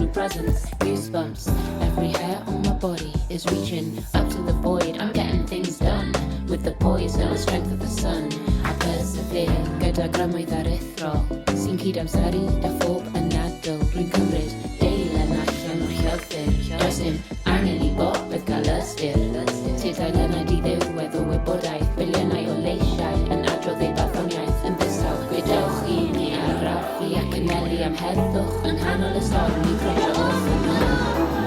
presence, goosebumps. Every hair on my body is reaching up to the void. I'm getting things done with the poise and the strength of the sun. I persevere gyda grymoedd aruthrol sy'n cydamseru y phob yn nadl. Rwy'n cymryd deilen allan o'r llyfr. Does dim angen I bopeth gael ystyr. Tudau lyned I ddiwedd o wybodaeth. Biliynau o leisiau yn adrodd ei barddoniaeth yn ddisawd. Gwydowch I ni araf I ac yn eli am heddwch yng nghanol y storm I greu wrth y nhw.